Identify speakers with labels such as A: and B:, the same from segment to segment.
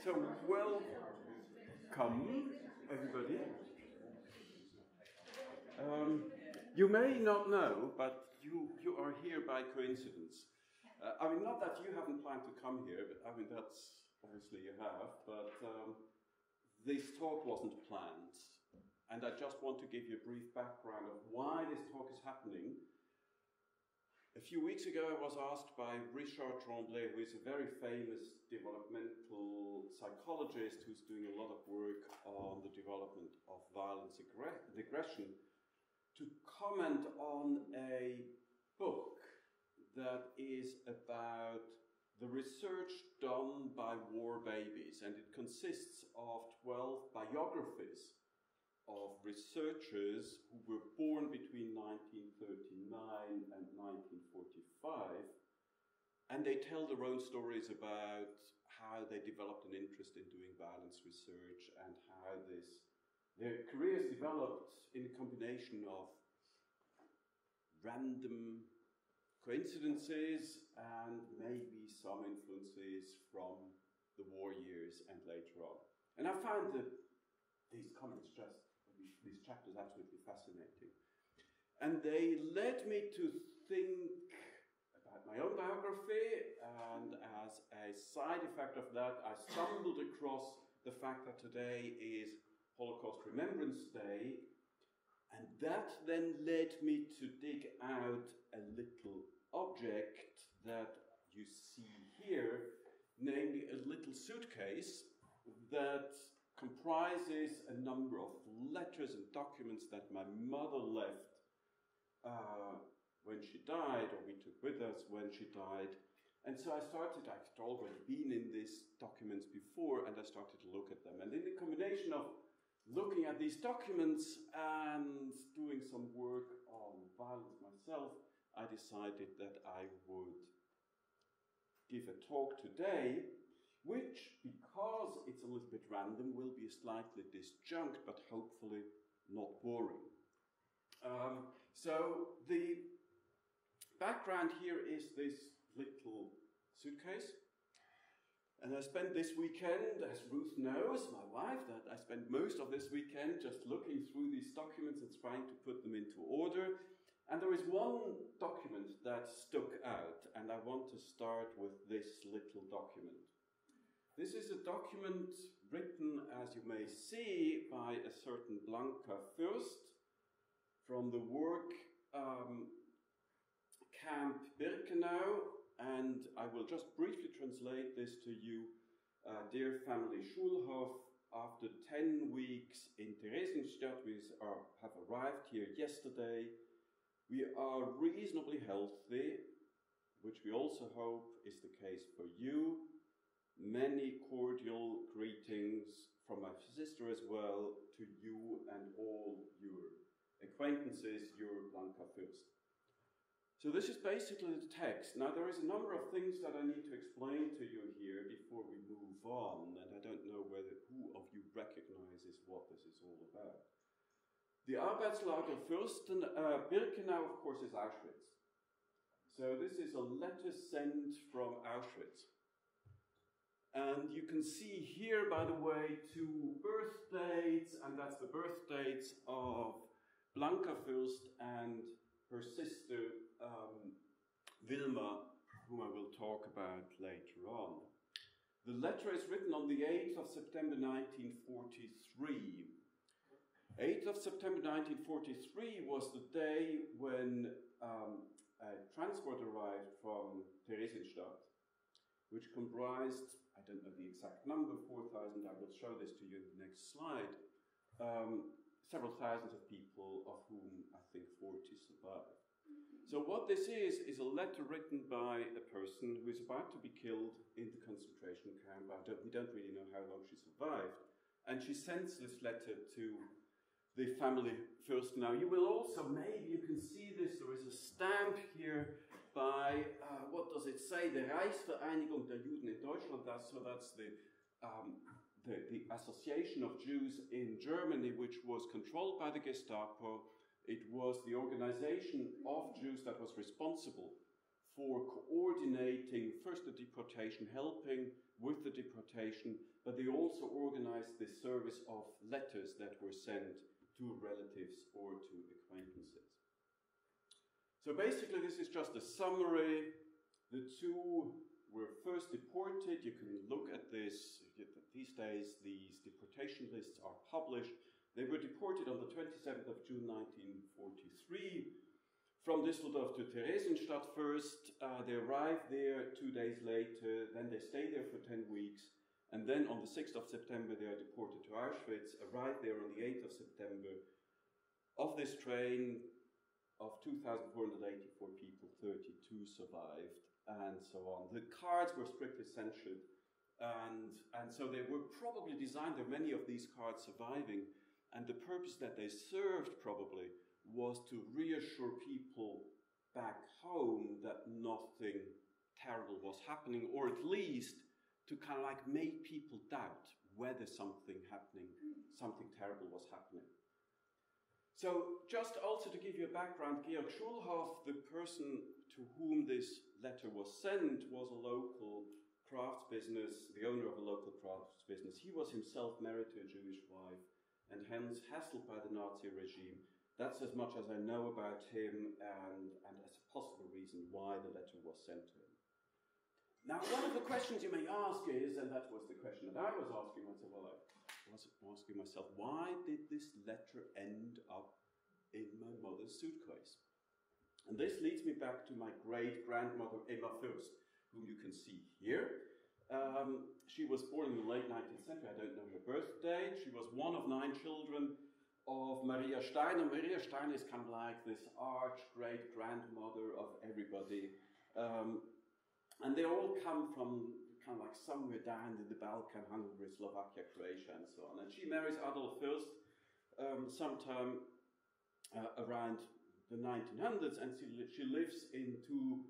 A: So, welcome, everybody. You may not know, but you are here by coincidence. I mean, not that you haven't planned to come here, but I mean, that's obviously you have, but this talk wasn't planned. And I just want to give you a brief background of why this talk is happening. A few weeks ago, I was asked by Richard Tremblay, who is a very famous developmental psychologist who's doing a lot of work on the development of violence and aggression, to comment on a book that is about the research done by war babies, and it consists of 12 biographies of researchers who were born between 1939 and 1945, and they tell their own stories about how they developed an interest in doing violence research and how their careers developed in a combination of random coincidences and maybe some influences from the war years and later on. And I found that these comments these chapters absolutely fascinating. And they led me to think about my own biography, and as a side effect of that, I stumbled across the fact that today is Holocaust Remembrance Day, and that then led me to dig out a little object that you see here, namely a little suitcase that comprises a number of letters and documents that my mother left when she died, or we took with us when she died. And so I'd already been in these documents before, and I started to look at them. And in the combination of looking at these documents and doing some work on violence myself, I decided that I would give a talk today, which, because it's a little bit random, will be slightly disjunct, but hopefully not boring. So the background here is this little suitcase. And I spent this weekend, as Ruth knows, my wife, that I spent most of this weekend just looking through these documents and trying to put them into order. And there is one document that stuck out, and I want to start with this little document. This is a document written, as you may see, by a certain Blanka Fürst from the work Camp Birkenau, and I will just briefly translate this to you. Dear family Schulhof, after 10 weeks in Theresienstadt, we have arrived here yesterday. We are reasonably healthy, which we also hope is the case for you. Many cordial greetings from my sister as well to you and all your acquaintances, your Blanka Fürst. So this is basically the text. Now there is a number of things that I need to explain to you here before we move on, and I don't know who of you recognizes what this is all about. The Arbeitslager Fürsten, Birkenau, of course, is Auschwitz. So this is a letter sent from Auschwitz. And you can see here, by the way, 2 birth dates, and that's the birth dates of Blanka Fürst and her sister, Wilma, whom I will talk about later on. The letter is written on the 8th of September 1943. 8th of September 1943 was the day when a transport arrived from Theresienstadt, which comprised, I don't know the exact number, 4,000, I will show this to you in the next slide, several thousands of people, of whom I think 40 survived. So what this is a letter written by a person who is about to be killed in the concentration camp. We don't really know how long she survived. And she sends this letter to the family Fürst. Now, you will also, maybe you can see this, there is a stamp here by, what does it say? The Reichsvereinigung der Juden in Deutschland. So that's the Association of Jews in Germany, which was controlled by the Gestapo. It was the organization of Jews that was responsible for coordinating first the deportation, helping with the deportation, but they also organized this service of letters that were sent to relatives or to acquaintances. So basically this is just a summary. The two were first deported. You can look at this. These days these deportation lists are published. They were deported on the 27th of June 1943 from Düsseldorf to Theresienstadt first. They arrived there 2 days later, then they stayed there for 10 weeks, and then on the 6th of September they are deported to Auschwitz, arrived there on the 8th of September. Of this train of 2,484 people, 32 survived, and so on. The cards were strictly censored, and so they were probably designed, there are many of these cards surviving, and the purpose that they served probably was to reassure people back home that nothing terrible was happening, or at least to kind of like make people doubt whether something terrible was happening. So just also to give you a background, Georg Schulhoff, the person to whom this letter was sent, was a local crafts business, the owner of a local crafts business. He was himself married to a Jewish wife and hence hassled by the Nazi regime. That's as much as I know about him and as a possible reason why the letter was sent to him. Now, one of the questions you may ask is, and that was the question that I was asking myself, why did this letter end up in my mother's suitcase? And this leads me back to my great-grandmother Emma Fürst, whom you can see here. She was born in the late 19th century. I don't know her birth date. She was one of 9 children of Maria Steiner. Maria Steiner is kind of like this arch-great-grandmother of everybody. And they all come from kind of like somewhere down in the Balkan, Hungary, Slovakia, Croatia, and so on. And she marries Adolf Fürst sometime around the 1900s, and she lives in 2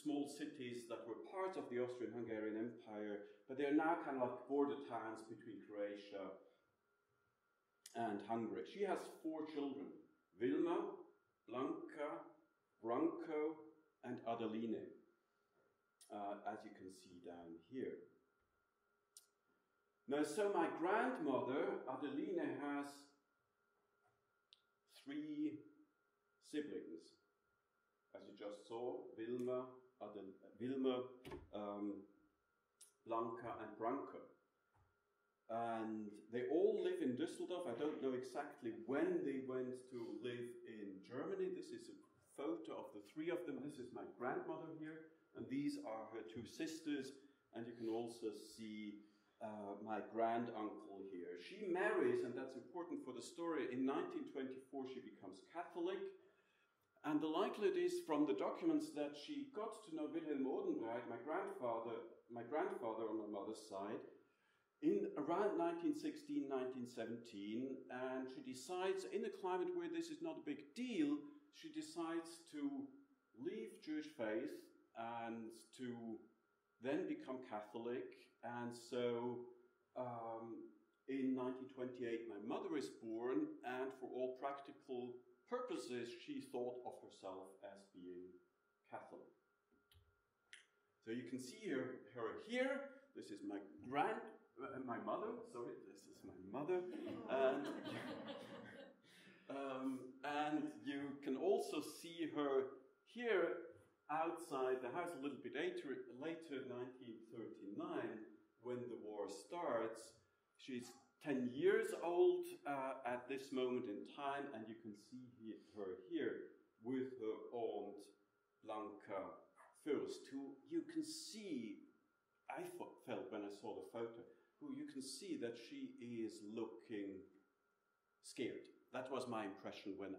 A: small cities that were part of the Austrian-Hungarian Empire, but they are now kind of like border towns between Croatia and Hungary. She has 4 children: Wilma, Blanka, Branko, and Adeline, as you can see down here. Now, so my grandmother, Adeline, has 3 siblings. As you just saw, Wilma, Blanka, and Branko. And they all live in Düsseldorf. I don't know exactly when they went to live in Germany. This is a photo of the 3 of them. This is my grandmother here, and these are her 2 sisters. And you can also see my grand-uncle here. She marries, and that's important for the story. In 1924, she becomes Catholic. And the likelihood is from the documents that she got to know Wilhelm Odenbreit, my grandfather on my mother's side, in around 1916, 1917, and she decides, in a climate where this is not a big deal, she decides to leave Jewish faith and to then become Catholic. And so in 1928, my mother is born, and for all practical purposes, she thought of herself as being Catholic. So you can see her here. This is my mother. Sorry, this is my mother. And you can also see her here outside the house a little bit later, 1939, when the war starts. She's 10 years old at this moment in time, and you can see her here with her aunt Blanka Fürst, who you can see, I felt when I saw the photo, who you can see that she is looking scared. That was my impression when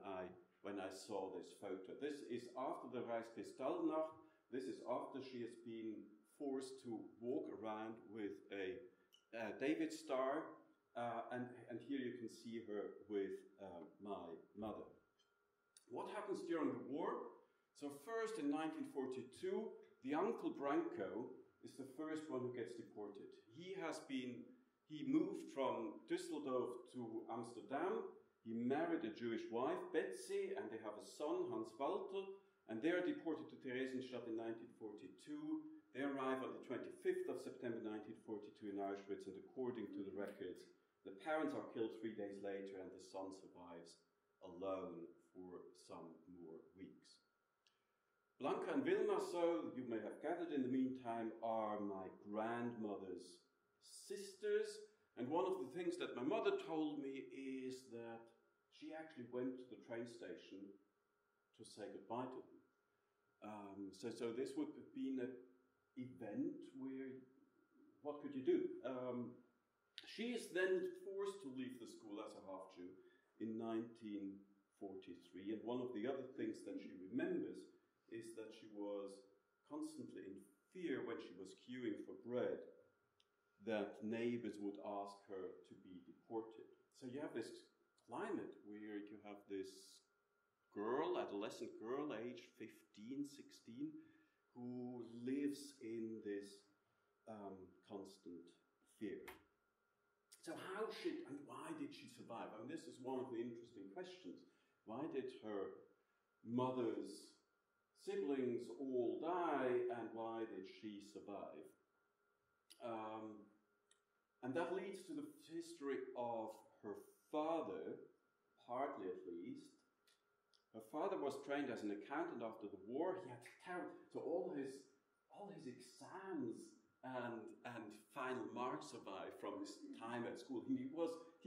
A: I saw this photo. This is after the Reichskristallnacht. This is after she has been forced to walk around with a David star. And here you can see her with my mother. What happens during the war? So first in 1942, the uncle Branko is the first one who gets deported. He moved from Düsseldorf to Amsterdam. He married a Jewish wife, Betsy, and they have a son, Hans Walter, and they are deported to Theresienstadt in 1942. They arrive on the 25th of September 1942 in Auschwitz, and according to the records, the parents are killed 3 days later, and the son survives alone for some more weeks. Blanca and Wilma, so you may have gathered in the meantime, are my grandmother's sisters, and one of the things that my mother told me is that she actually went to the train station to say goodbye to them. So this would have been an event where, what could you do? She is then forced to leave the school as a half-Jew in 1943, and one of the other things that she remembers is that she was constantly in fear when she was queuing for bread that neighbors would ask her to be deported. So you have this climate where you have this girl, adolescent girl, aged 15, 16, who lives in this constant fear. So how and why did she survive? I mean, this is one of the interesting questions. Why did her mother's siblings all die, and why did she survive? And that leads to the history of her father, partly at least. Her father was trained as an accountant after the war. He had so all his exams and final marks survived from his time at school. He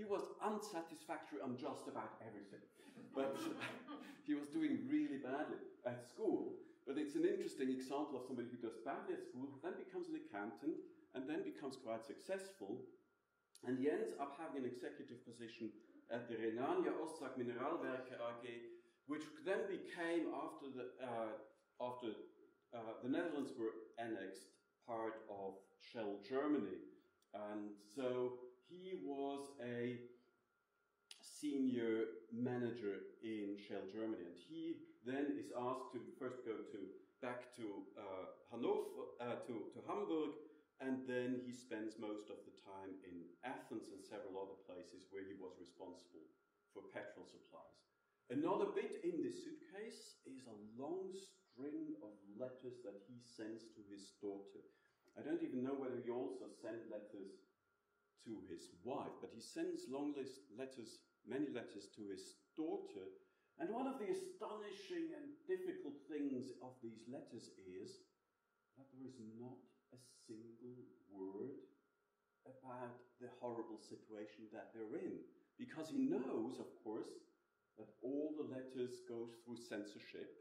A: was unsatisfactory on just about everything, but he was doing really badly at school. But it's an interesting example of somebody who does badly at school, then becomes an accountant, and then becomes quite successful, and he ends up having an executive position at the Rhenania Ostsag Mineralwerke AG, which then became, after the Netherlands were annexed, part of Shell Germany. And so he was a senior manager in Shell Germany, and he then is asked to first go back to Hamburg, and then he spends most of the time in Athens and several other places where he was responsible for petrol supplies. Another bit in this suitcase is a long string of letters that he sends to his daughter. I don't even know whether he also sent letters to his wife, but he sends many letters to his daughter. And one of the astonishing and difficult things of these letters is that there is not a single word about the horrible situation that they're in. Because he knows, of course, that all the letters go through censorship,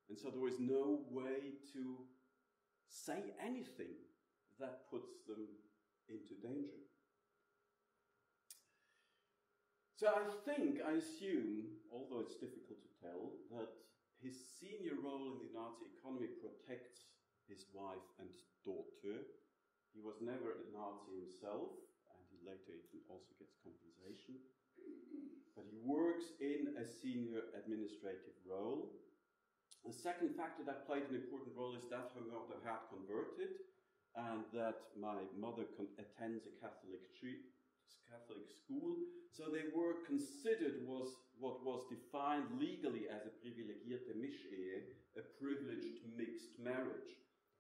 A: and so there is no way to say anything that puts them into danger. So I assume, although it's difficult to tell, that his senior role in the Nazi economy protects his wife and daughter. He was never a Nazi himself, and he later even also gets compensation. But he works in a senior administrative role. The second factor that played an important role is that her mother had converted, and that my mother attends a Catholic school. So they were considered what was defined legally as a privilegierte Mischehe, a privileged mixed marriage,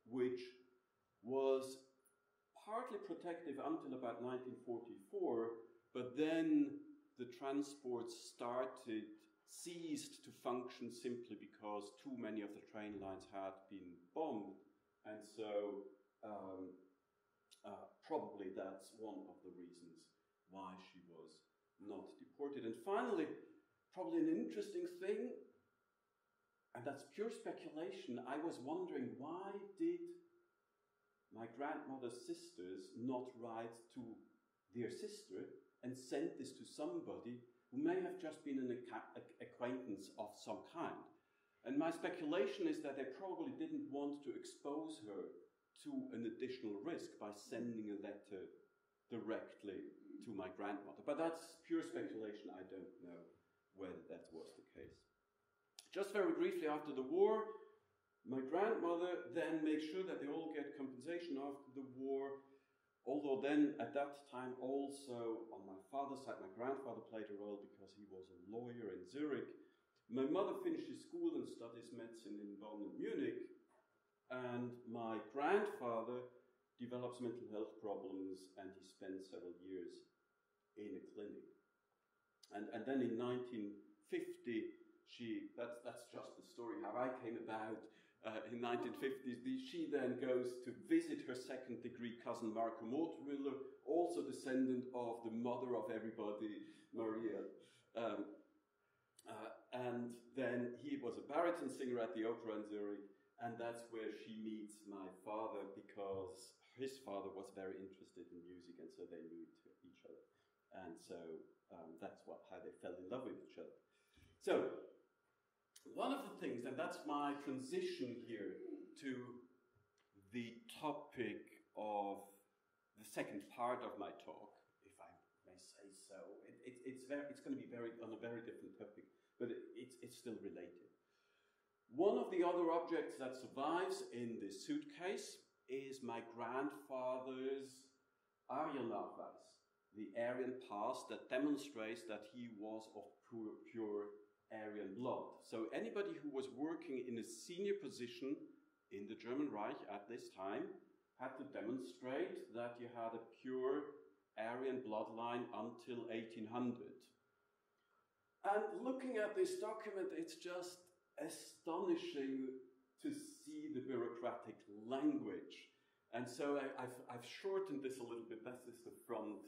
A: which was partly protective until about 1944, but then the transports ceased to function simply because too many of the train lines had been bombed, and so probably that's one of the reasons why she was not deported. And finally, probably an interesting thing, and that's pure speculation, I was wondering, why did my grandmother's sisters not write to their sister and send this to somebody who may have just been an acquaintance of some kind? And my speculation is that they probably didn't want to expose her to an additional risk by sending a letter directly to my grandmother. But that's pure speculation. I don't know whether that was the case. Just very briefly, after the war, my grandmother then makes sure that they all get compensation after the war, although then at that time also on my father's side, my grandfather played a role because he was a lawyer in Zurich. My mother finishes school and studies medicine in Bonn and Munich, And my grandfather develops mental health problems, and he spent several years in a clinic. And then in 1950, that's just the story how I came about. In 1950s, she then goes to visit her second-degree cousin Marco Mortmüller, also descendant of the mother of everybody, Maria. And then he was a baritone singer at the opera in Zurich, and that's where she meets my father, because his father was very interested in music, and so they knew each other. And so that's how they fell in love with each other. So, one of the things, and that's my transition here to the topic of the second part of my talk, if I may say so. It's going to be on a very different topic, but it's still related. One of the other objects that survives in this suitcase is my grandfather's Aryan nachweis, the Aryan past that demonstrates that he was of pure Aryan blood. So anybody who was working in a senior position in the German Reich at this time had to demonstrate that you had a pure Aryan bloodline until 1800. And looking at this document, it's just astonishing to see the bureaucratic language. And so I've shortened this a little bit. This is the front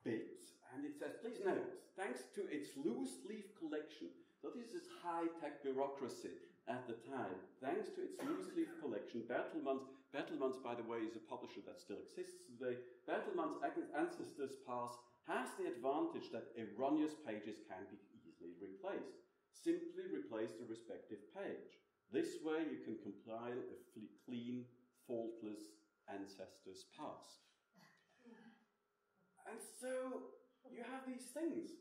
A: bit. And it says, please note, thanks to its loose-leaf collection, so this is high-tech bureaucracy at the time, thanks to its loose-leaf collection, Bertelmann's, by the way, is a publisher that still exists today. Bertelmann's Ancestors Pass has the advantage that erroneous pages can be easily replaced. Simply replace the respective page. This way you can compile a clean, faultless Ancestors Pass. And so you have these things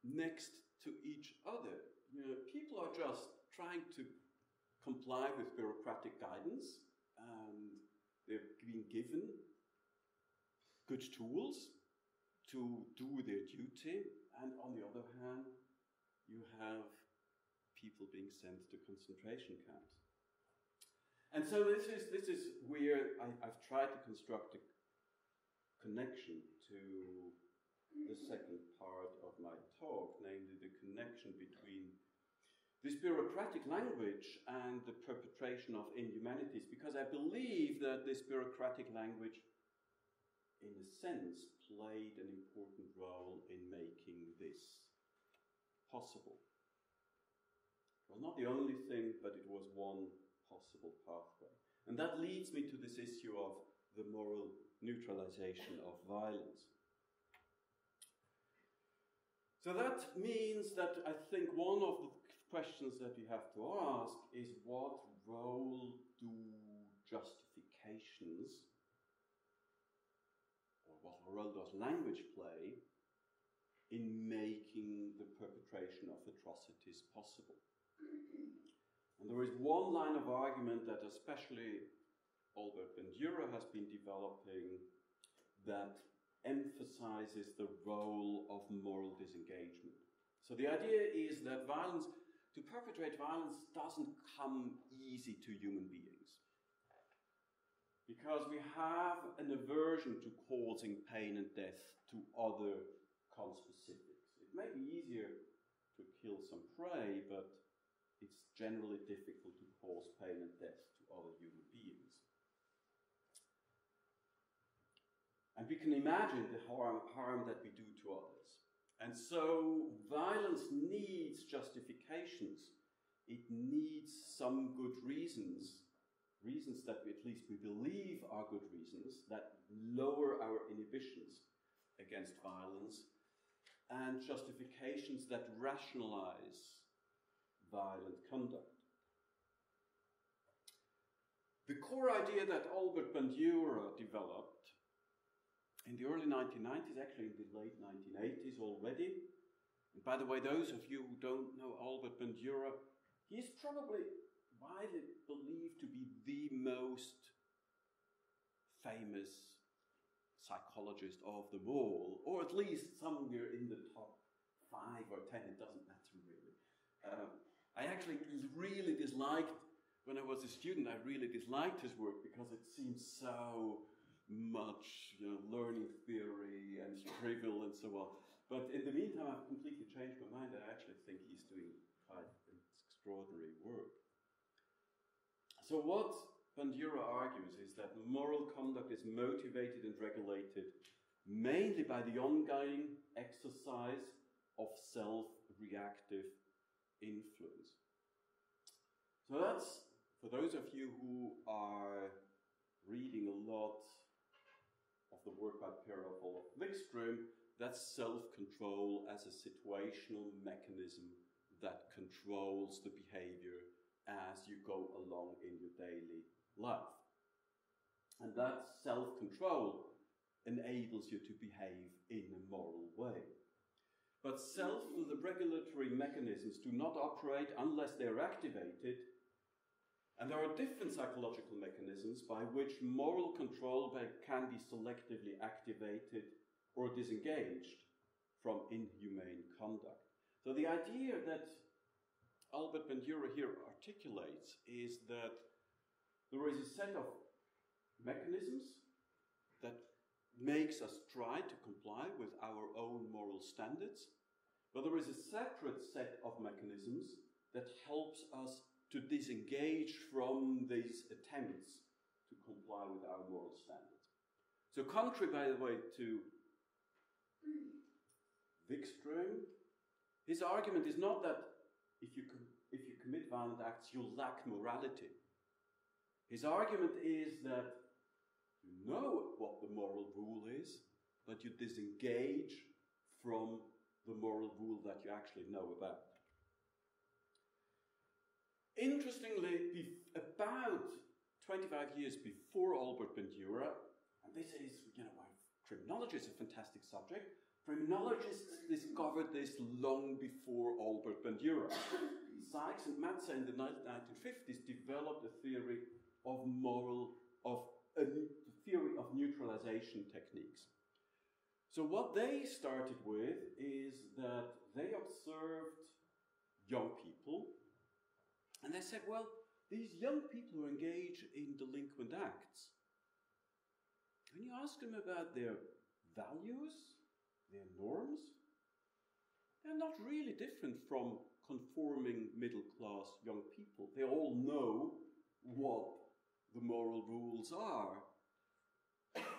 A: next to each other. People are just trying to comply with bureaucratic guidance, and they're being given good tools to do their duty, and on the other hand, you have people being sent to concentration camps. And so this is where I've tried to construct a connection to the second part of my talk, namely the connection between this bureaucratic language and the perpetration of inhumanities, because I believe that this bureaucratic language, in a sense, played an important role in making this possible. Well, not the only thing, but it was one possible pathway. And that leads me to this issue of the moral neutralization of violence. So that means that I think one of the questions that we have to ask is, what role do justifications, or what role does language play in making the perpetration of atrocities possible? And there is one line of argument that especially Albert Bandura has been developing that emphasizes the role of moral disengagement. So the idea is that violence, to perpetrate violence, doesn't come easy to human beings. Because we have an aversion to causing pain and death to other conspecifics. It may be easier to kill some prey, but it's generally difficult to cause pain and death to other human beings. And we can imagine the harm that we do to others. And so violence needs justifications. It needs some good reasons that at least we believe are good reasons, that lower our inhibitions against violence, and justifications that rationalize violent conduct. The core idea that Albert Bandura developed in the early 1990s, actually in the late 1980s already, and by the way, those of you who don't know Albert Bandura, he's probably widely believed to be the most famous psychologist of them all, or at least somewhere in the top 5 or 10, it doesn't matter really. I actually really disliked when I was a student, I really disliked his work because it seemed so much, learning theory and trivial and so on. But in the meantime, I've completely changed my mind. I actually think he's doing quite extraordinary work. So what Bandura argues is that moral conduct is motivated and regulated mainly by the ongoing exercise of self-reactive influence. So that's, for those of you who are reading a lot of the work by Perpetration of Wikström, that's self-control as a situational mechanism that controls the behavior as you go along in your daily life. And that self-control enables you to behave in a moral way. But self-regulatory mechanisms do not operate unless they're activated, and there are different psychological mechanisms by which moral control can be selectively activated or disengaged from inhumane conduct. So the idea that Albert Bandura here articulates is that there is a set of mechanisms that makes us try to comply with our own moral standards, but there is a separate set of mechanisms that helps us to disengage from these attempts to comply with our moral standards. So contrary, by the way, to Wikström, his argument is not that if you commit violent acts, you lack morality. His argument is that you know what the moral rule is, but you disengage from the moral rule that you actually know about. Interestingly, about 25 years before Albert Bandura, and this is, why criminology is a fantastic subject, criminologists discovered this long before Albert Bandura. Sykes and Matza in the 1950s developed a theory of neutralization techniques. So what they started with is that they observed young people, and they said, well, these young people who engage in delinquent acts, when you ask them about their values, their norms, they're not really different from conforming middle-class young people. They all know what the moral rules are.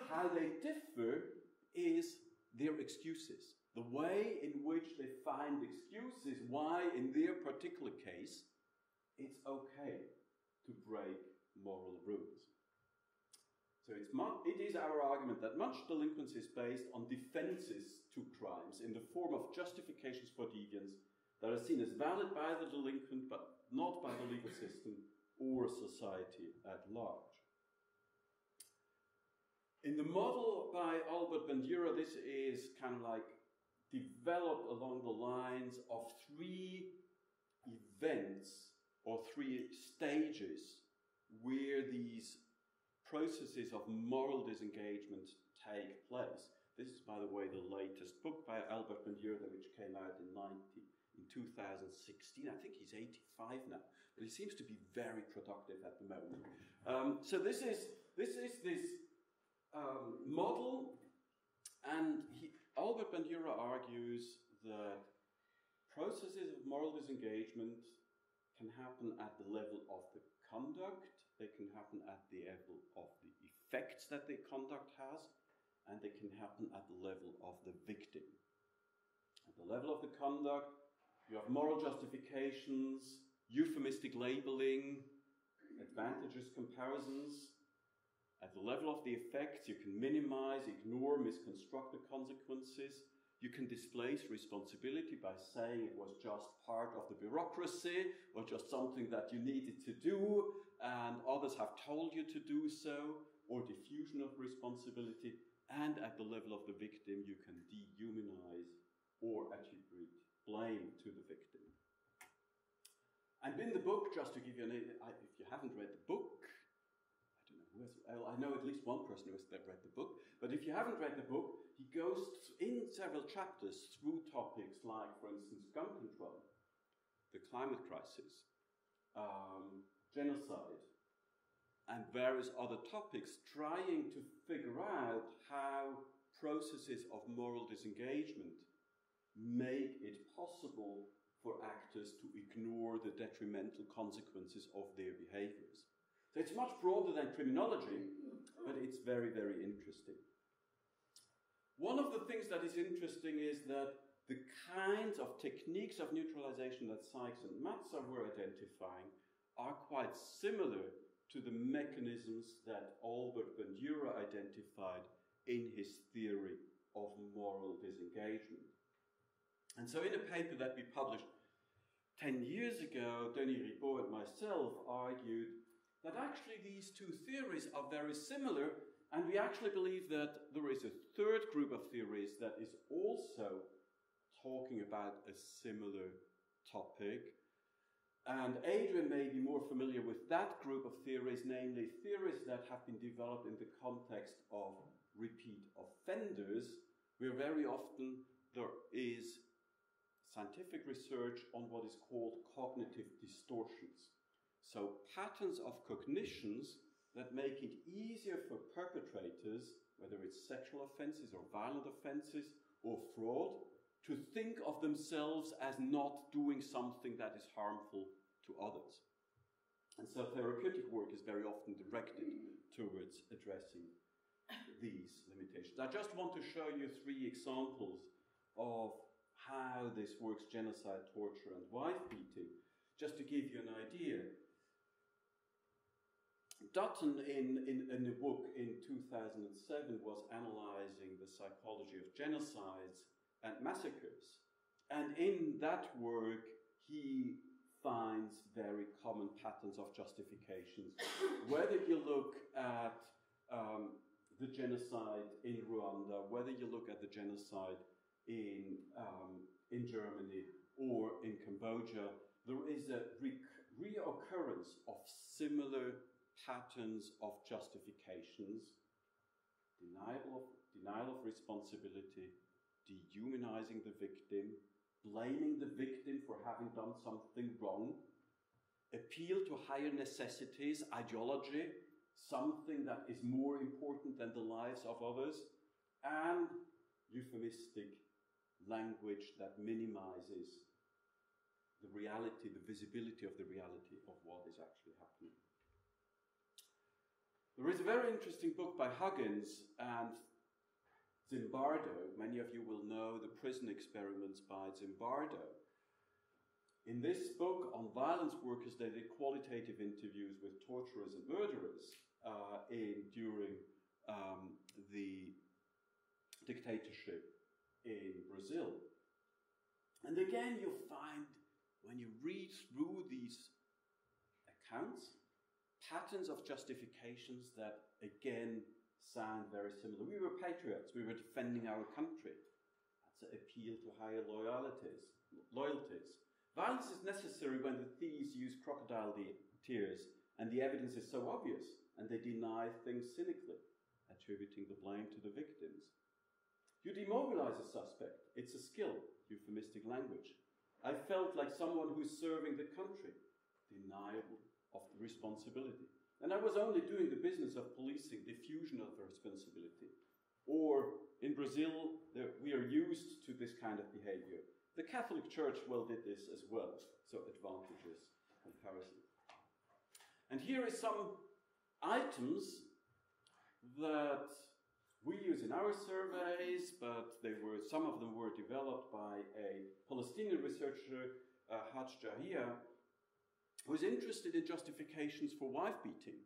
A: How they differ is their excuses. The way in which they find excuses why, in their particular case, it's okay to break moral rules. So it is our argument that much delinquency is based on defenses to crimes in the form of justifications for deviance that are seen as valid by the delinquent but not by the legal system or society at large. In the model by Albert Bandura, this is kind of like developed along the lines of three events or three stages where these processes of moral disengagement take place. This is, by the way, the latest book by Albert Bandura, which came out in 2016. I think he's 85 now, but he seems to be very productive at the moment. So this is this model, and Albert Bandura argues that processes of moral disengagement can happen at the level of the conduct, they can happen at the level of the effects that the conduct has, and they can happen at the level of the victim. At the level of the conduct, you have moral justifications, euphemistic labeling, advantageous comparisons. At the level of the effects, you can minimize, ignore, misconstruct the consequences. You can displace responsibility by saying it was just part of the bureaucracy or just something that you needed to do and others have told you to do so, or diffusion of responsibility. And at the level of the victim, you can dehumanize or attribute blame to the victim. And in the book, just to give you an idea, if you haven't read the book, I know at least one person who has read the book, but if you haven't read the book, he goes in several chapters through topics like, for instance, gun control, the climate crisis, genocide, and various other topics, trying to figure out how processes of moral disengagement make it possible for actors to ignore the detrimental consequences of their behaviors. So it's much broader than criminology, but it's very, very interesting. One of the things that is interesting is that the kinds of techniques of neutralization that Sykes and Matza were identifying are quite similar to the mechanisms that Albert Bandura identified in his theory of moral disengagement. And so in a paper that we published 10 years ago, Denis Ribot and myself argued that actually these two theories are very similar, and we actually believe that there is a third group of theories that is also talking about a similar topic. And Adrian may be more familiar with that group of theories, namely theories that have been developed in the context of repeat offenders, where very often there is scientific research on what is called cognitive distortions. So patterns of cognitions that make it easier for perpetrators, whether it's sexual offenses or violent offenses or fraud, to think of themselves as not doing something that is harmful to others. And so therapeutic work is very often directed towards addressing these limitations. I just want to show you 3 examples of how this works: genocide, torture, and wife beating, just to give you an idea. Dutton, in a book in 2007, was analyzing the psychology of genocides and massacres. And in that work, he finds very common patterns of justifications. Whether you look at the genocide in Rwanda, whether you look at the genocide in Germany or in Cambodia, there is a reoccurrence of similar patterns of justifications: denial of responsibility, dehumanizing the victim, blaming the victim for having done something wrong, appeal to higher necessities, ideology, something that is more important than the lives of others, and euphemistic language that minimizes the reality, the visibility of the reality of what is actually happening. There is a very interesting book by Huggins and Zimbardo. Many of you will know the prison experiments by Zimbardo. In this book on violence workers, they did qualitative interviews with torturers and murderers during the dictatorship in Brazil. And again, you find, when you read through these accounts, patterns of justifications that, again, sound very similar. We were patriots. We were defending our country. That's an appeal to higher loyalties. Violence is necessary when the thieves use crocodile tears and the evidence is so obvious, and they deny things cynically, attributing the blame to the victims. You demobilize a suspect. It's a skill, euphemistic language. I felt like someone who's serving the country, denial of the responsibility. And I was only doing the business of policing diffusion of the responsibility. Or in Brazil, we are used to this kind of behavior. The Catholic Church did this as well. So advantages, comparison. And here is some items that we use in our surveys, but some of them were developed by a Palestinian researcher, Haj Jahia, who is interested in justifications for wife beating.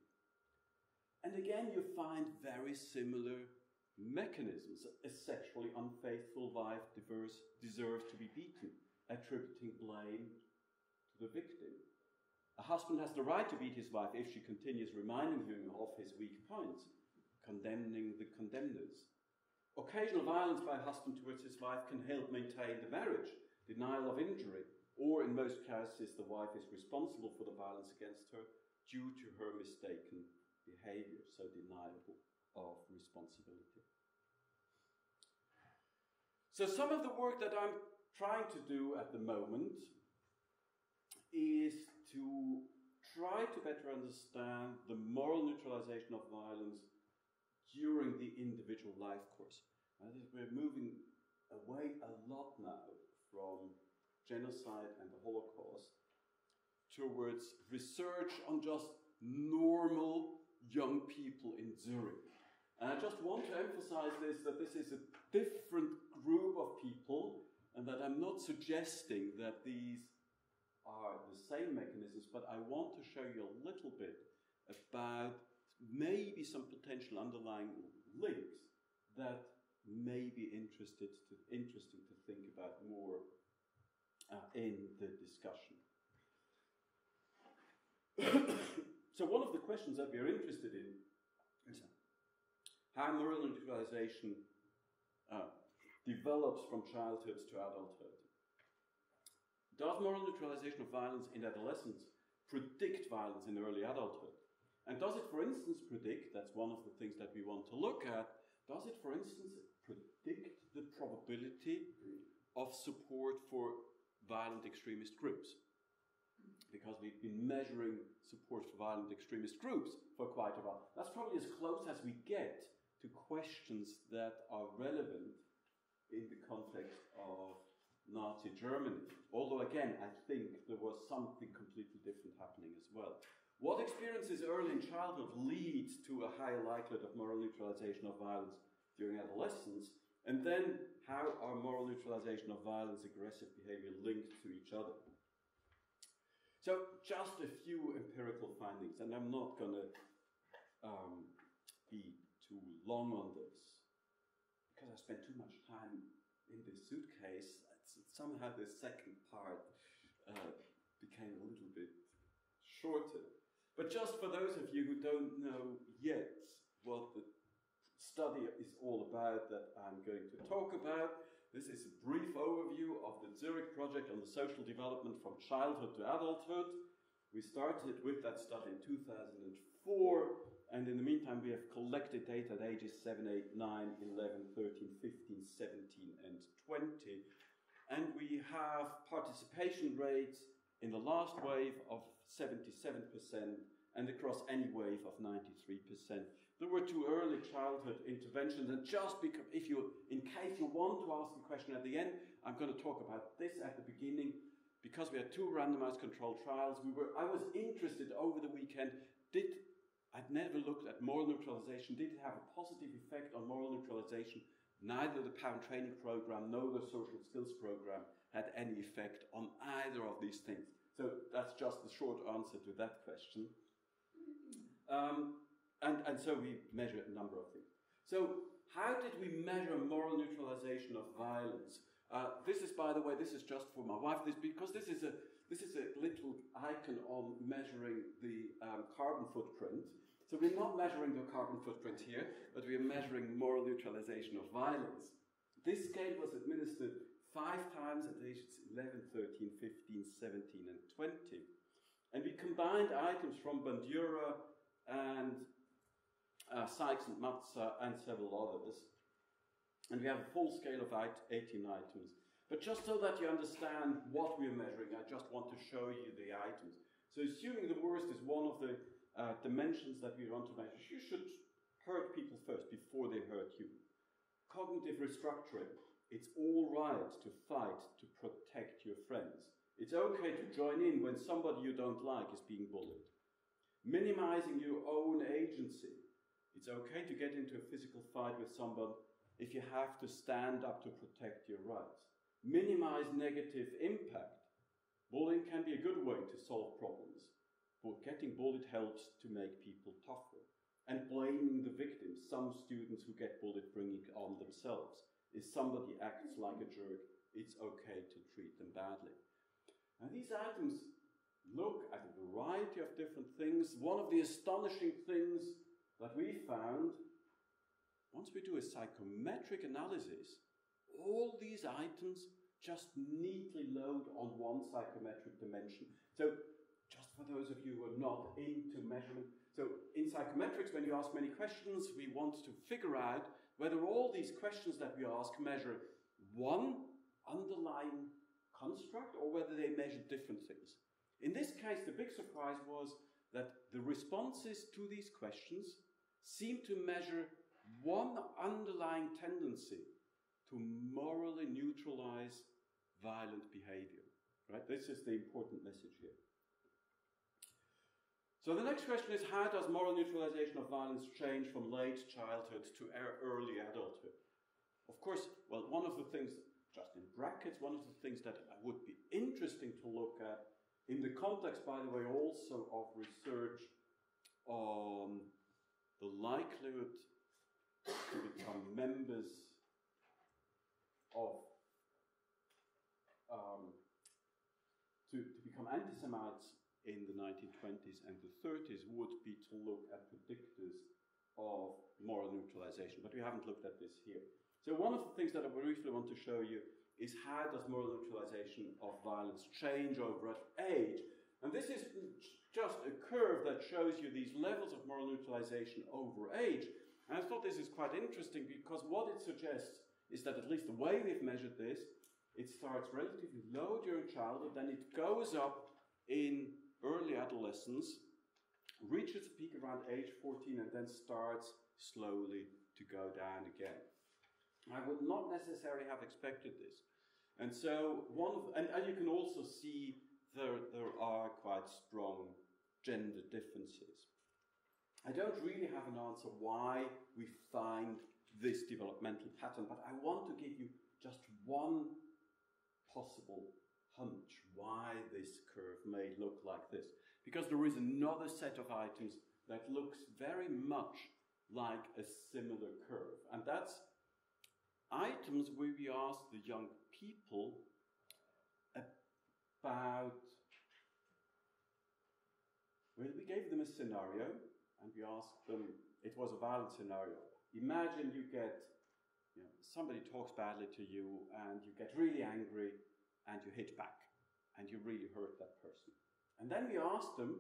A: And again, you find very similar mechanisms. A sexually unfaithful wife deserves to be beaten, attributing blame to the victim. A husband has the right to beat his wife if she continues reminding him of his weak points, condemning the condemners. Occasional violence by a husband towards his wife can help maintain the marriage, denial of injury, or in most cases the wife is responsible for the violence against her due to her mistaken behavior, so denial of responsibility. So some of the work that I'm trying to do at the moment is to try to better understand the moral neutralization of violence during the individual life course. We're moving away a lot now from genocide and the Holocaust towards research on just normal young people in Zurich. And I just want to emphasize this, that this is a different group of people, and that I'm not suggesting that these are the same mechanisms, but I want to show you a little bit about maybe some potential underlying links that may be interesting to think about more in the discussion. So one of the questions that we are interested in is how moral neutralization develops from childhood to adulthood. Does moral neutralization of violence in adolescence predict violence in early adulthood? And does it, for instance, predict, that's one of the things that we want to look at, does it, for instance, predict the probability of support for violent extremist groups? Because we've been measuring support for violent extremist groups for quite a while. That's probably as close as we get to questions that are relevant in the context of Nazi Germany. Although, again, I think there was something completely different happening as well. What experiences early in childhood lead to a higher likelihood of moral neutralization of violence during adolescence? And then, how are moral neutralization of violence, aggressive behavior linked to each other? So, just a few empirical findings, and I'm not going to be too long on this, because I spent too much time in this suitcase. Somehow the second part became a little bit shorter. But just for those of you who don't know yet what the study is all about that I'm going to talk about, this is a brief overview of the Zurich project on the social development from childhood to adulthood. We started with that study in 2004, and in the meantime we have collected data at ages 7, 8, 9, 11, 13, 15, 17, and 20. And we have participation rates in the last wave of 77% and across any wave of 93%. There were two early childhood interventions, and just because, in case you want to ask a question at the end, I'm going to talk about this at the beginning. Because we had two randomized controlled trials, I was interested over the weekend, I'd never looked at moral neutralization. Did it have a positive effect on moral neutralization? Neither the parent training program nor the social skills program had any effect on either of these things. So that's just the short answer to that question. And so we measured a number of things. So how did we measure moral neutralization of violence? This is, by the way, this is just for my wife, because this is a little icon on measuring the carbon footprint. So we're not measuring the carbon footprint here, but we are measuring moral neutralization of violence. This scale was administered 5 times at ages 11, 13, 15, 17, and 20. And we combined items from Bandura and Sykes and Matza and several others. And we have a full scale of 18 items. But just so that you understand what we're measuring, I just want to show you the items. So assuming the worst is one of the dimensions that we want to measure, you should hurt people first before they hurt you. Cognitive restructuring. It's all right to fight to protect your friends. It's okay to join in when somebody you don't like is being bullied. Minimizing your own agency. It's okay to get into a physical fight with someone if you have to stand up to protect your rights. Minimize negative impact. Bullying can be a good way to solve problems, but getting bullied helps to make people tougher. And blaming the victims, some students who get bullied bring it on themselves. If somebody acts like a jerk, it's okay to treat them badly. Now these items look at a variety of different things. One of the astonishing things that we found, once we do a psychometric analysis, all these items just neatly load on one psychometric dimension. So, just for those of you who are not into measurement, so in psychometrics, when you ask many questions, we want to figure out whether all these questions that we ask measure one underlying construct or whether they measure different things. In this case, the big surprise was that the responses to these questions seem to measure one underlying tendency to morally neutralize violent behavior. Right? This is the important message here. So the next question is, how does moral neutralization of violence change from late childhood to early adulthood? Of course, well, one of the things, just in brackets, one of the things that would be interesting to look at, in the context, by the way, also of research on the likelihood to become members of, to become anti-Semites in the 1920s and the 30s would be to look at predictors of moral neutralization, but we haven't looked at this here. So one of the things that I briefly want to show you is how does moral neutralization of violence change over age. And this is just a curve that shows you these levels of moral neutralization over age. And I thought this is quite interesting because what it suggests is that, at least the way we've measured this, it starts relatively low during childhood, then it goes up in early adolescence, reaches a peak around age 14, and then starts slowly to go down again. I would not necessarily have expected this. And so and you can also see there are quite strong gender differences. I don't really have an answer why we find this developmental pattern, but I want to give you just one possible hunch why this curve may look like this. Because there is another set of items that looks very much like a similar curve. And that's items where we ask the young people about, well, we gave them a scenario and we asked them, it was a violent scenario. Imagine you get, somebody talks badly to you and you get really angry and you hit back and you really hurt that person. And then we asked them,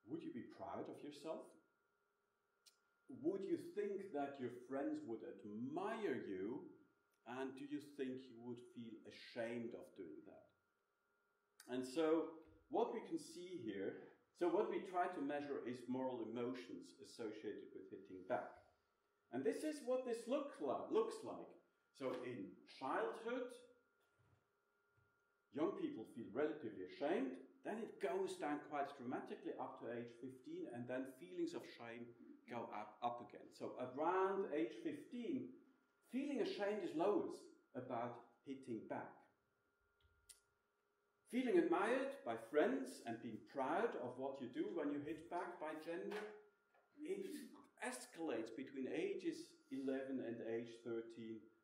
A: would you be proud of yourself? Would you think that your friends would admire you? And do you think you would feel ashamed of doing that? And so what we can see here, so what we try to measure is moral emotions associated with hitting back. And this is what this looks like. So in childhood, young people feel relatively ashamed. Then it goes down quite dramatically up to age 15, and then feelings of shame go up again. So around age 15, feeling ashamed is lowest about hitting back. Feeling admired by friends and being proud of what you do when you hit back by gender, it escalates between ages 11 and age 13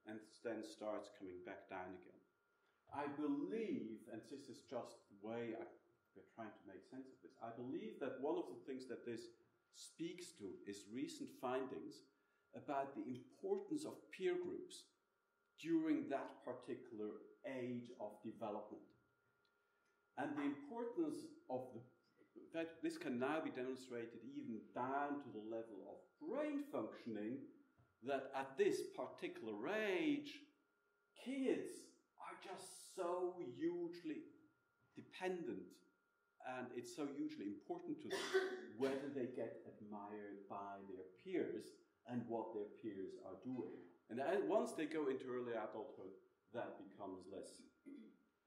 A: and then starts coming back down again. I believe, and this is just the way we're trying to make sense of this, I believe that one of the things that this speaks to is recent findings about the importance of peer groups during that particular age of development. And the importance of that this can now be demonstrated even down to the level of brain functioning, that at this particular age, kids are just so hugely dependent, and it's so hugely important to them whether they get admired by their peers and what their peers are doing. And once they go into early adulthood, that becomes less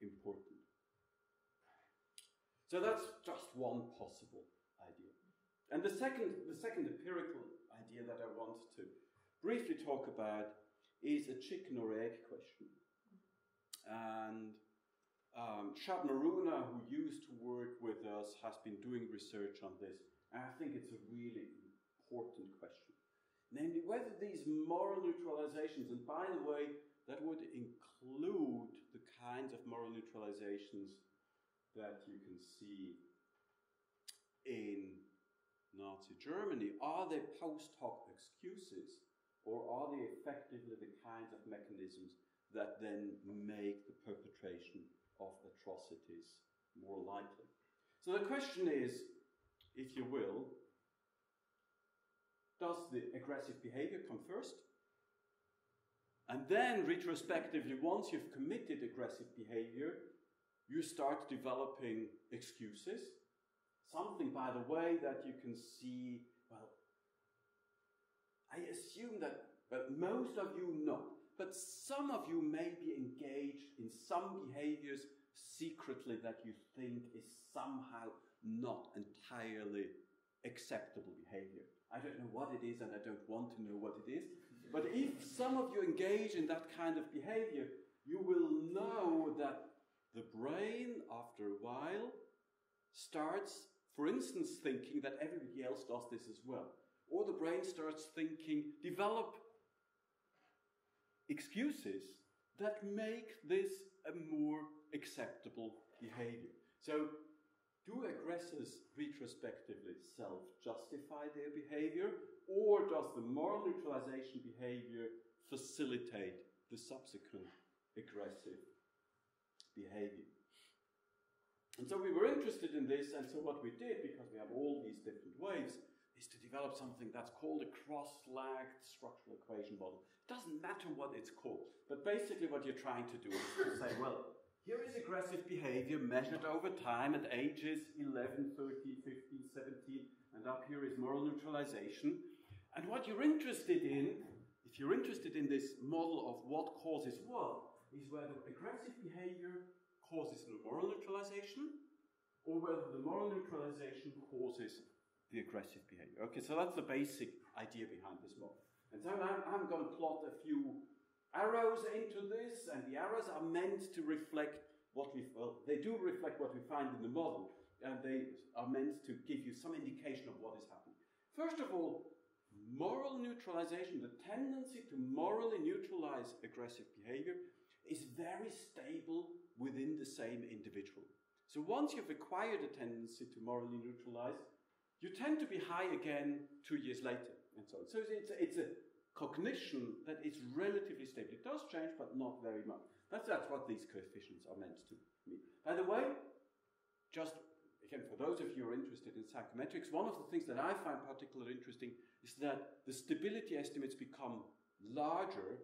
A: important. So that's just one possible idea. And the second empirical idea that I want to briefly talk about is a chicken or egg question. And Shabnaruna, who used to work with us, has been doing research on this. And I think it's a really important question. Namely, whether these moral neutralizations, and by the way, that would include the kinds of moral neutralizations that you can see in Nazi Germany, are they post hoc excuses, or are they effectively the kinds of mechanisms that then make the perpetration of atrocities more likely? So the question is, if you will, does the aggressive behavior come first? And then, retrospectively, once you've committed aggressive behavior, you start developing excuses. Something, by the way, that you can see, well, I assume that most of you not, but some of you may be engaged in some behaviors secretly that you think is somehow not entirely acceptable behavior. I don't know what it is, and I don't want to know what it is, but if some of you engage in that kind of behavior, you will know that the brain, after a while, starts, for instance, thinking that everybody else does this as well. Or the brain starts thinking, develop excuses that make this a more acceptable behavior. So, do aggressors retrospectively self-justify their behavior, or does the moral neutralization behavior facilitate the subsequent aggressive behavior? And so we were interested in this, and so what we did, because we have all these different waves, is to develop something that's called a CrossFlag structural equation model. It doesn't matter what it's called, but basically what you're trying to do is to say, well, here is aggressive behavior measured over time at ages 11, 13, 15, 17, and up here is moral neutralization. And what you're interested in, if you're interested in this model of what causes what, is whether aggressive behavior causes the moral neutralization, or whether the moral neutralization causes the aggressive behavior. Okay, so that's the basic idea behind this model. And so I'm going to plot a few arrows into this, and the arrows are meant to reflect what they do reflect what we find in the model, and they are meant to give you some indication of what is happening. First of all, moral neutralization, the tendency to morally neutralize aggressive behavior, is very stable within the same individual. So once you've acquired a tendency to morally neutralize, you tend to be high again 2 years later, and so on. So it's a cognition that is relatively stable. It does change, but not very much. That's what these coefficients are meant to mean. By the way, just again, for those of you who are interested in psychometrics, one of the things that I find particularly interesting is that the stability estimates become larger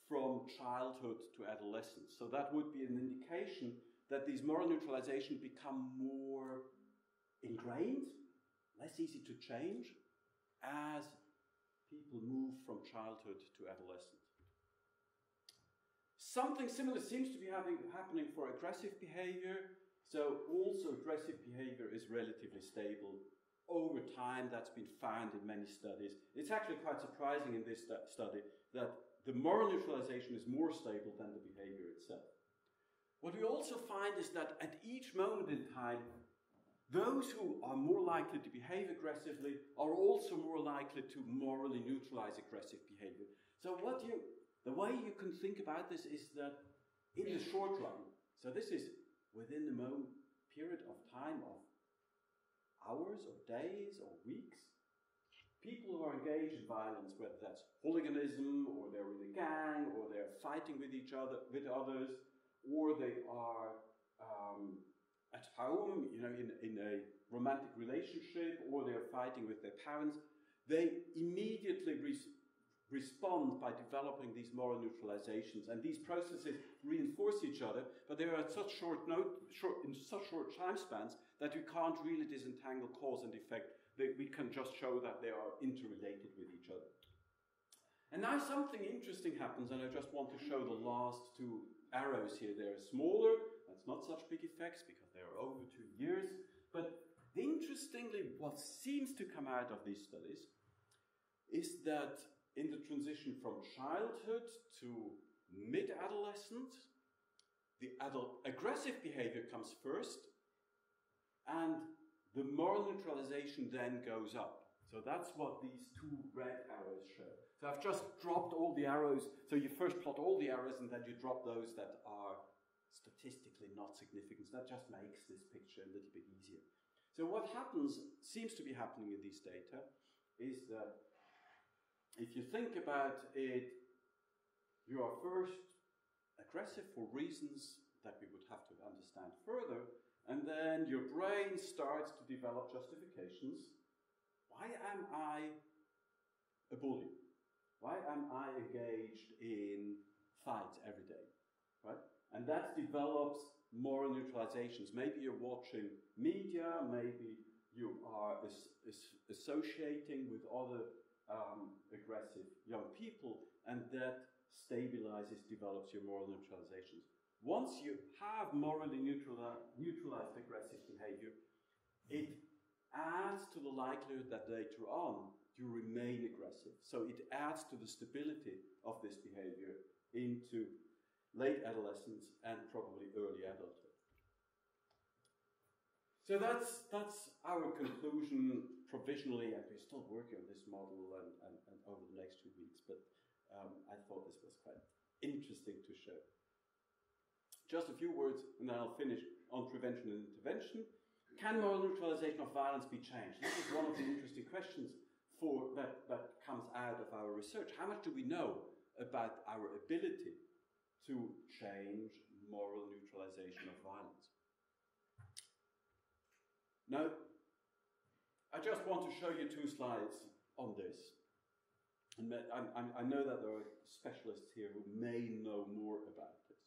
A: from childhood to adolescence. So that would be an indication that these moral neutralizations become more ingrained, less easy to change, as people move from childhood to adolescence. Something similar seems to be happening for aggressive behavior. So also aggressive behavior is relatively stable over time. That's been found in many studies. It's actually quite surprising in this study that the moral neutralization is more stable than the behavior itself. What we also find is that at each moment in time, those who are more likely to behave aggressively are also more likely to morally neutralize aggressive behavior. So the way you can think about this is that in the short run, so this is within the period of time of hours or days or weeks, people who are engaged in violence, whether that's hooliganism, or they're in a gang, or they're fighting with each other, with others, or they are at home, in a romantic relationship, or they're fighting with their parents, they immediately respond by developing these moral neutralizations, and these processes reinforce each other, but they are at such in such short time spans that we can't really disentangle cause and effect. We can just show that they are interrelated with each other. And now something interesting happens, and I just want to show the last two arrows here. They're smaller, that's not such big effects because they are over 2 years, but interestingly, what seems to come out of these studies is that in the transition from childhood to mid-adolescence, the aggressive behavior comes first, and the moral neutralization then goes up. So that's what these two red arrows show. So I've just dropped all the arrows. So you first plot all the arrows, and then you drop those that are statistically not significant. That just makes this picture a little bit easier. So what seems to be happening in these data is that if you think about it, you are first aggressive for reasons that we would have to understand further, and then your brain starts to develop justifications. Why am I a bully? Why am I engaged in fights every day? Right? And that develops moral neutralizations. Maybe you're watching media, maybe you are associating with other aggressive young people, and that stabilizes, develops your moral neutralizations. Once you have morally neutralized aggressive behavior, it adds to the likelihood that later on you remain aggressive. So it adds to the stability of this behavior into late adolescence and probably early adulthood. So that's our conclusion provisionally, and we're still working on this model and over the next 2 weeks, but I thought this was quite interesting to show. Just a few words, and then I'll finish on prevention and intervention. Can moral neutralization of violence be changed? This is one of the interesting questions that comes out of our research. How much do we know about our ability to change moral neutralization of violence? Now, I just want to show you 2 slides on this. And I know that there are specialists here who may know more about this.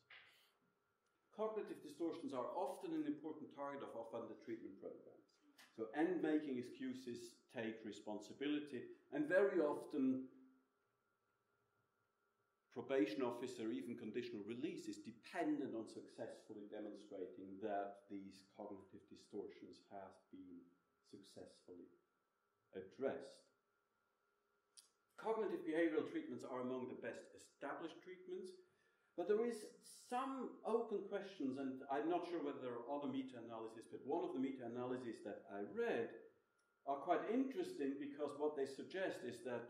A: Cognitive distortions are often an important target of offender treatment programs. So end-making excuses take responsibility, and very often probation office or even conditional release is dependent on successfully demonstrating that these cognitive distortions have been successfully addressed. Cognitive behavioral treatments are among the best established treatments, but there is some open questions, and I'm not sure whether there are other meta-analyses, but one of the meta-analyses that I read are quite interesting because what they suggest is that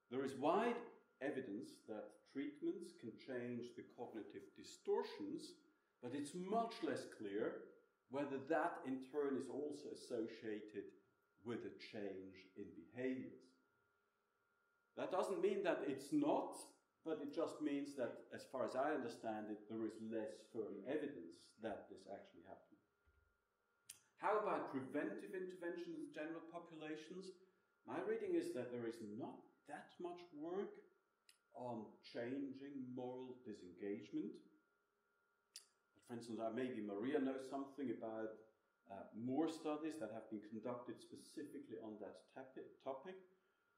A: there is wide evidence that treatments can change the cognitive distortions, but it's much less clear whether that in turn is also associated with a change in behaviors. That doesn't mean that it's not, but it just means that, as far as I understand it, there is less firm evidence that this actually happened. How about preventive interventions in general populations? My reading is that there is not that much work on changing moral disengagement. But for instance, maybe Maria knows something about more studies that have been conducted specifically on that topic.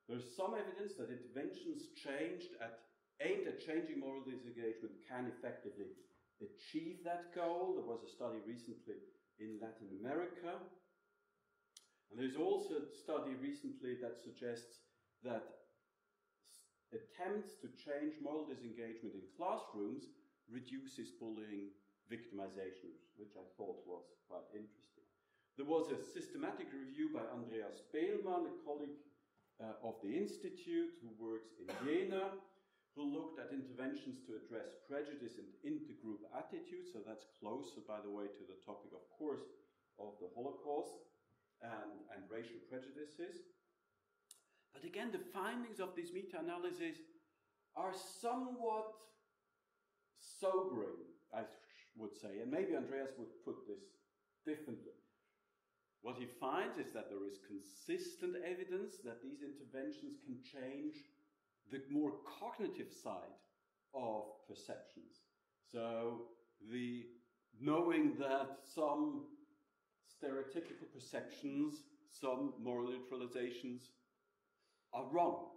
A: There's some evidence that interventions aimed at changing moral disengagement can effectively achieve that goal. There was a study recently in Latin America. And there's also a study recently that suggests that attempts to change moral disengagement in classrooms reduces bullying victimization, which I thought was quite interesting. There was a systematic review by Andreas Behlmann, a colleague of the Institute who works in Jena, who looked at interventions to address prejudice and intergroup attitudes. So that's closer, by the way, to the topic, of course, of the Holocaust and racial prejudices. But again, the findings of these meta-analyses are somewhat sobering, I would say, and maybe Andreas would put this differently. What he finds is that there is consistent evidence that these interventions can change the more cognitive side of perceptions. So the knowing that some stereotypical perceptions, some moral neutralizations are wrong,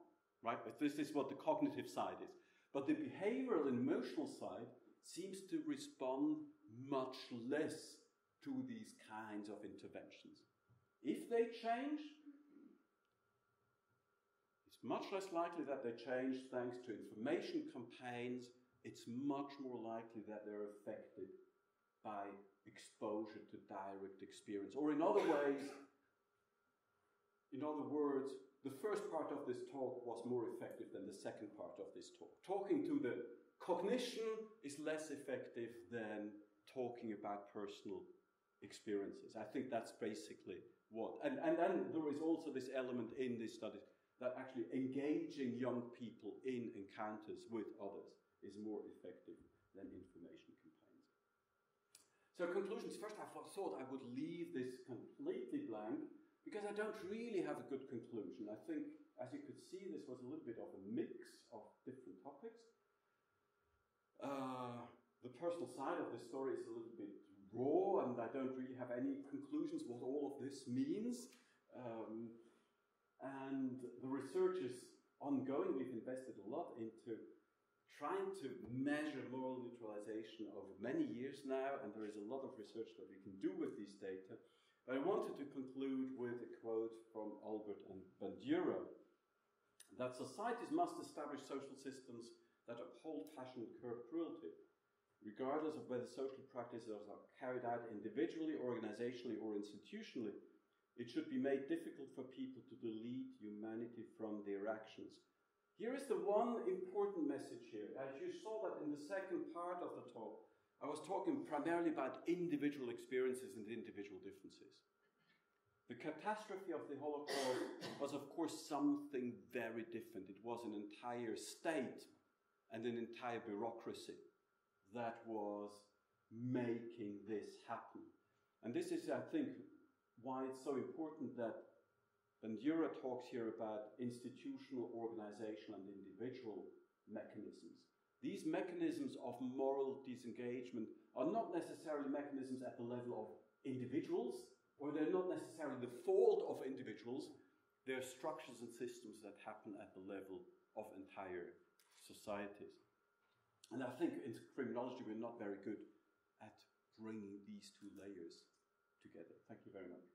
A: right? But this is what the cognitive side is. But the behavioral and emotional side seems to respond much less to these kinds of interventions. If they change, it's much less likely that they change thanks to information campaigns. It's much more likely that they're affected by exposure to direct experience. Or in other words, the first part of this talk was more effective than the second part of this talk. Talking to the cognition is less effective than talking about personal experiences. I think that's basically what. And then there is also this element in this study that actually engaging young people in encounters with others is more effective than information campaigns. So conclusions. First, I thought I would leave this completely blank because I don't really have a good conclusion. I think, as you could see, this was a little bit of a mix of different topics. The personal side of the story is a little bit raw, and I don't really have any conclusions what all of this means. And the research is ongoing. We've invested a lot into trying to measure moral neutralization over many years now, and there is a lot of research that we can do with these data. But I wanted to conclude with a quote from Albert and Bandura, that societies must establish social systems that uphold passion and curb cruelty, regardless of whether social practices are carried out individually, organizationally, or institutionally. It should be made difficult for people to delete humanity from their actions. Here is the one important message here. As you saw that in the second part of the talk, I was talking primarily about individual experiences and individual differences. The catastrophe of the Holocaust was, of course, something very different. It was an entire state and an entire bureaucracy that was making this happen. And this is, I think, why it's so important that Bandura talks here about institutional, organizational, and individual mechanisms. These mechanisms of moral disengagement are not necessarily mechanisms at the level of individuals, or they're not necessarily the fault of individuals. They're structures and systems that happen at the level of entire societies. And I think in criminology we're not very good at bringing these two layers together. Thank you very much.